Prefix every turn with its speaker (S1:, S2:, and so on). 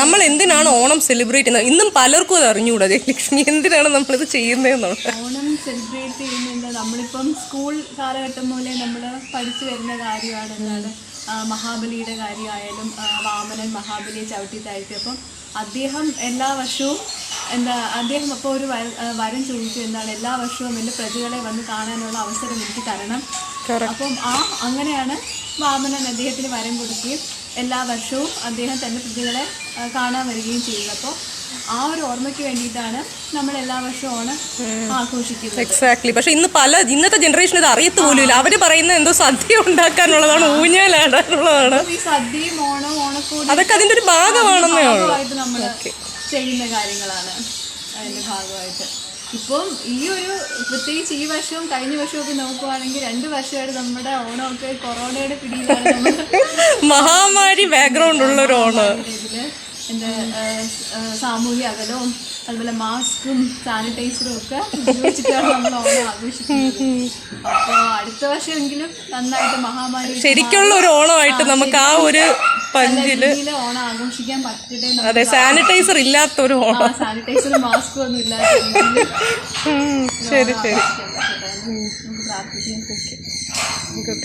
S1: നമ്മൾ എന്തിനാണ് ഓണം സെലിബ്രേറ്റ് ചെയ്യുന്നത്? ഇന്നും പലർക്കും അത് അറിഞ്ഞുകൂടാ ജയലക്ഷ്മി, എന്തിനാണ് നമ്മളിത് ചെയ്യുന്നതെന്നുള്ളത്.
S2: ഓണം സെലിബ്രേറ്റ് ചെയ്യുന്നത് നമ്മളിപ്പം സ്കൂൾ കാലഘട്ടം മൂലം നമ്മൾ പഠിച്ചു വരുന്ന കാര്യമാണ്. എന്താണ് മഹാബലിയുടെ കാര്യമായാലും വാമനൻ മഹാബലിയെ ചവിട്ടി താഴ്ത്തി. അപ്പം അദ്ദേഹം എല്ലാ വർഷവും അദ്ദേഹം അപ്പോൾ ഒരു വരം ചോദിച്ചു, എന്താണ് എല്ലാ വർഷവും എൻ്റെ പ്രജകളെ വന്ന് കാണാനുള്ള അവസരം എനിക്ക് തരണം. അപ്പം അങ്ങനെയാണ് വാമനൻ അദ്ദേഹത്തിന് വരം കൊടുക്കുകയും എല്ലാ വർഷവും അദ്ദേഹം തൻ്റെ പ്രജകളെ കാണാൻ വരികയും ചെയ്യുന്നത്. അപ്പോൾ ആ ഒരു ഓർമ്മയ്ക്ക് വേണ്ടിയിട്ടാണ് നമ്മൾ എല്ലാ വർഷവും ഓണം ആഘോഷിക്കുന്നത്.
S1: എക്സാക്ട്ലി. പക്ഷെ ഇന്നത്തെ ജനറേഷൻ ഇത് അറിയത്ത് പോലുമില്ല. അവര് പറയുന്നത് എന്തോ സദ്യ ഉണ്ടാക്കാനുള്ളതാണ്, ഊഞ്ഞാലാടാനുള്ളതാണ്.
S2: ഈ സദ്യയും ഓണക്കൂടി
S1: അതൊക്കെ അതിന്റെ ഒരു ഭാഗമാണെന്നേ ഉള്ളൂ.
S2: നമ്മൾ ചെയ്യുന്ന കാര്യങ്ങളാണ് അതിന്റെ ഭാഗമായിട്ട്. ഇപ്പം ഈ ഒരു പ്രത്യേകിച്ച് ഈ വർഷവും കഴിഞ്ഞ വർഷവും ഒക്കെ നോക്കുവാണെങ്കിൽ 2 വർഷമായിട്ട് നമ്മുടെ ഓണമൊക്കെ കൊറോണയുടെ പിടിയിലാണ്.
S1: മഹാമാരി ബാക്ക്ഗ്രൗണ്ട് ഉള്ള ഒരു ഓണം.
S2: എന്താ സാമൂഹ്യ അകലവും അതുപോലെ മാസ്കും സാനിറ്റൈസറും ഒക്കെ ഉപയോഗിച്ചിട്ടാണ് നമ്മൾ ഓണം ആഘോഷിക്കുന്നത്. അപ്പോൾ അടുത്ത വർഷമെങ്കിലും നന്നായിട്ട് മഹാമാരി
S1: ശരിക്കുള്ള ഒരു ഓണമായിട്ട് നമുക്ക് ആ ഒരു പഞ്ചില്
S2: ഓണം ആഘോഷിക്കാൻ പറ്റട്ടെ.
S1: അതെ, സാനിറ്റൈസർ ഇല്ലാത്തൊരു ഓണം,
S2: സാനിറ്റൈസറും മാസ്കും ഒന്നും ഇല്ലാത്ത
S1: ശരി ശരി
S2: നമുക്ക് പ്രാർത്ഥിക്കാം.